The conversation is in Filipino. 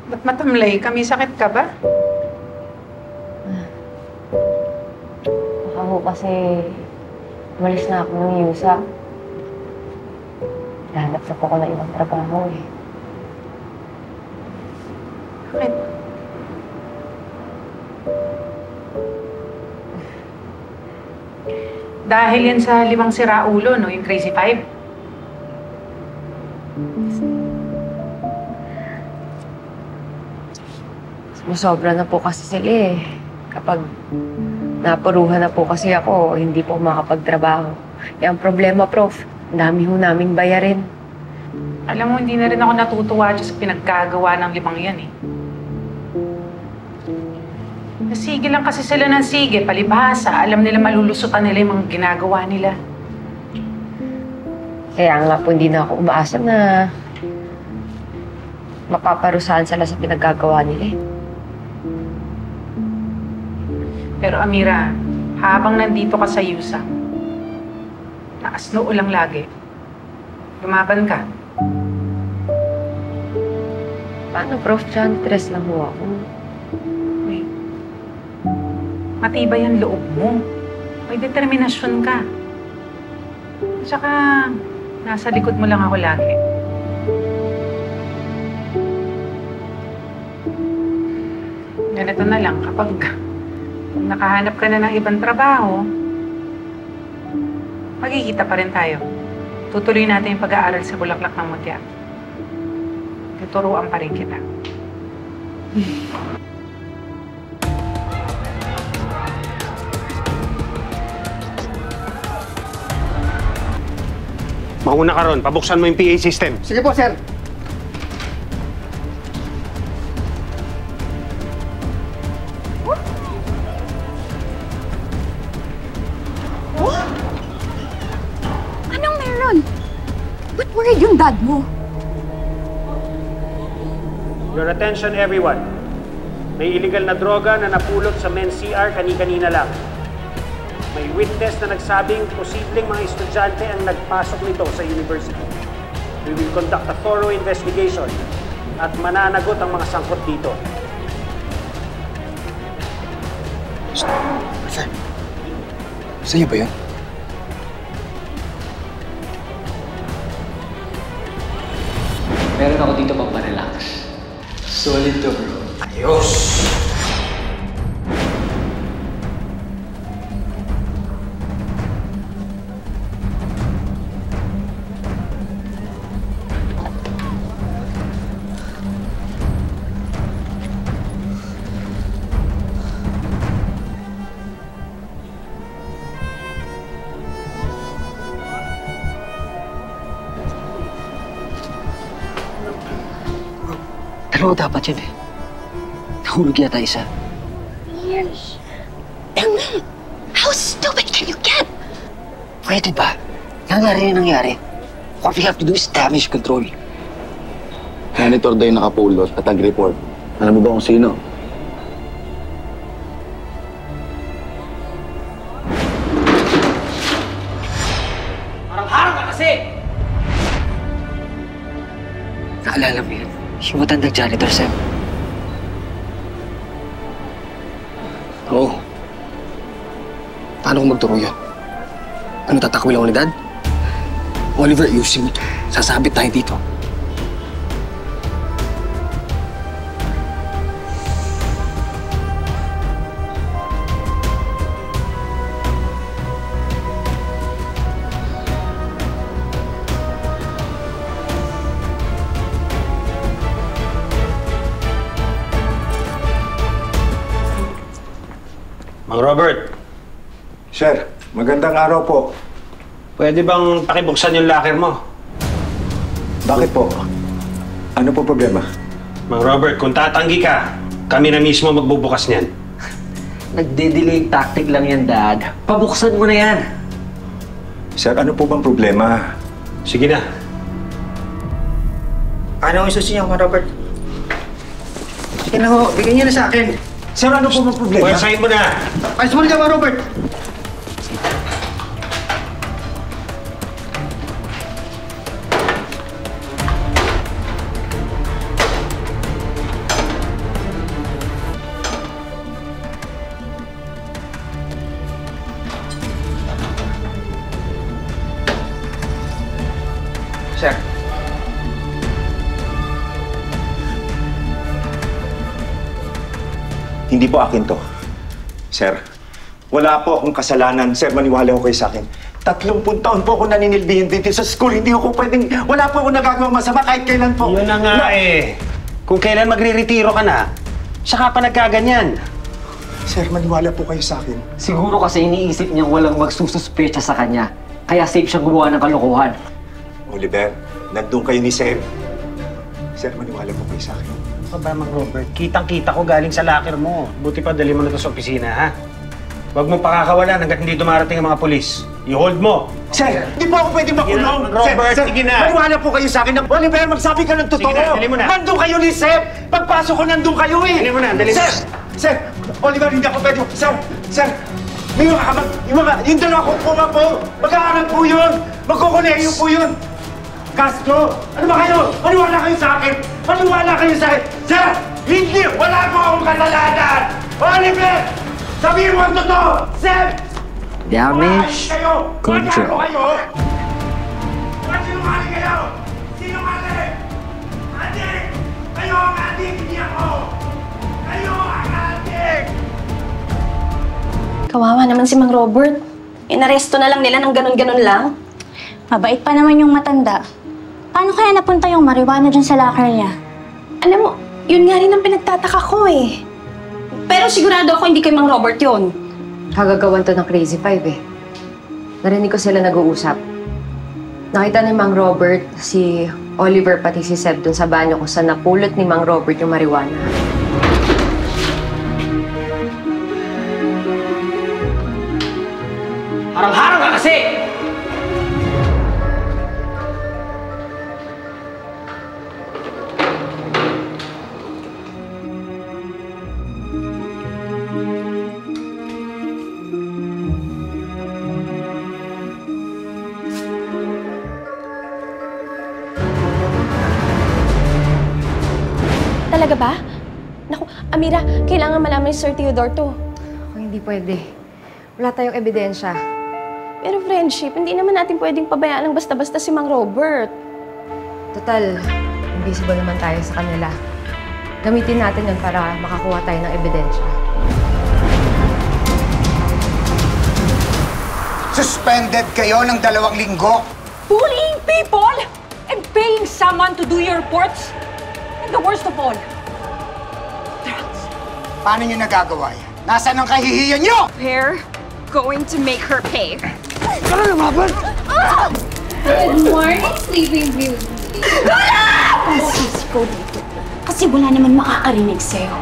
Ba't matamlay ka? May sakit ka ba? Baka ho kasi umalis na ako ng Yusa. Nahanap na po ako ng ibang trabaho eh. Bakit? Dahil yan sa 5 siraulo, no? Yung Crazy 5. Sobra na po kasi sila eh. Kapag napuruhan na po kasi ako, hindi po makapagtrabaho. Yung problema, Prof, ang dami ho naming bayarin. Alam mo, hindi na rin ako natutuwa dyan sa pinaggagawa ng 5 yan eh. Sige lang kasi sila ng sige, palibhasa. Alam nila malulusutan nila yung mga ginagawa nila. Kaya nga po hindi na ako umaasa na mapaparusahan sila sa pinaggagawa nila eh. Pero Amira, habang nandito ka sa Yusa, taas noo lang lagi. Lumaban ka. Paano, Prof? Diyan, stress lang ho ako. Matibay ang loob mo. May determinasyon ka. Tsaka, nasa likod mo lang ako lagi. Ganito na lang, kapag nakahanap ka na ng ibang trabaho, magkikita pa rin tayo. Tutuloy natin yung pag-aaral sa Bulaklak ng Mutya. Tuturuan pa rin kita. Mauna ka ron. Pabuksan mo yung PA system. Sige po, sir. Anong meron? Ba't worried yung dad mo? Your attention, everyone. May illegal na droga na napulot sa men's CR kani-kanina lang. May witness na nagsabing posibleng mga estudyante ang nagpasok nito sa university. We will conduct a thorough investigation at mananagot ang mga sangkot dito. Sir, sa'yo ba yun? Meron ako dito magpa-relax. Solid to, bro. Ayos! Dalawa dapat yun eh. Nahulog yata isa. Years. How stupid can you get? Pwede ba? Nangyari na nangyari. What we have to do is damage control. Monitor daw yung nakapulot at nag-report. Alam mo ba kung sino? Harang-harang ka kasi! Naalala mo yun? Yung matandang janitor, Sam. Oo. Paano kung magturo yun? Ano, tatakwil ako ni Dad? Oliver, ayusin mo to. Sasabit tayo dito. Mang Robert, Sir, magandang araw po. pwede bang pakibuksan yung locker mo? Bakit po? Ano po problema? Mang Robert, kung tatanggi ka, kami na mismo magbubukas niyan. Nagde-delay tactic lang yan, Dad. Pabuksan mo na yan. Sir, ano po bang problema? Sige na. Ano ang isusin niyo, Mang Robert? Sige na ho, bigyan niyo na sa akin. Sir, ano po bang problema? Pwersahin mo na! Ayos mo na dyan, Mang Robert! Hindi po akin to. Sir, wala po akong kasalanan. Sir, maniwala ko kayo sa akin. 30 taon po ako naninilbihin dito sa school. Hindi ako pwedeng... Wala po ako nagagawang masama kahit kailan po. Yun na nga eh. Kung kailan magre-retiro ka na, saka pa nagkaganyan. Sir, maniwala po kayo sa akin. Siguro kasi iniisip niyang walang magsususpecha sa kanya. Kaya safe siyang gumawa ng kalokohan. Oliver, nandun kayo ni Sir. Sir, maniwala po kayo sa akin. Ano ka ba, Mang Robert? Kitang-kita ko galing sa locker mo. Buti pa dali mo na to sa opisina, ha? Huwag mo pakakawalan hanggat hindi dumarating ang mga polis. I-hold mo! Sir, di po ako pwede makulong! Sige na, Robert, Sir, sige na. Maniwala po kayo sa akin. Oliver, magsabi ka ng totoo! Sige na, dali mo na. Nandun kayo ni Sir! Pagpasok ko, nandun kayo eh! Dali mo na, dali mo. Sir! Sir! Oliver, hindi ako pwede. Sir! Yung dalawa kong puma po! Mag-aaral po yun! Magkukuleyo po yun! Castro! Ano ba kayo? Maniwala kayo sa akin! Maniwala kayo sa akin! Sir! Hindi! Wala po akong kasalanan! Oliver! Sabihin mo ang totoo! Sir! Damage control. Sinungaling kayo! Sinungaling! Adik! Kayo ang adik, hindi ako! Kayo ang adik! Kawawa naman si Mang Robert. Inaresto na lang nila ng ganun-ganun lang. Mabait pa naman yung matanda. Paano kaya napunta yung marijuana dyan sa locker niya? Alam mo, yun nga rin ang pinagtataka ko eh. Pero sigurado ako hindi kay Mang Robert yun. Kagagawan to ng Crazy Five eh. Narinig ko sila nag-uusap. Nakita ni Mang Robert, si Oliver pati si Seb dun sa banyo kung saan napulot ni Mang Robert yung marijuana. Harang-harang ka kasi! Talaga ba? Naku, Amira, kailangan malaman ni Sir Theodore to. Ako hindi pwede. Wala tayong ebidensya. Pero friendship, hindi naman natin pwedeng pabayaan ng basta-basta si Mang Robert. Total, invisible naman tayo sa kanila. Gamitin natin yun para makakuha tayo ng ebidensya. Suspended kayo ng 2 linggo? Bullying people and paying someone to do your reports? And the worst of all, drugs. Paano nyo nagagawa yan? Nasaan ang kahihiyan nyo? We're going to make her pay. Ano lumaban? Good morning, Sleeping Beauty. Lola! Sis ko dito. Kasi wala naman makakarinig sa'yo.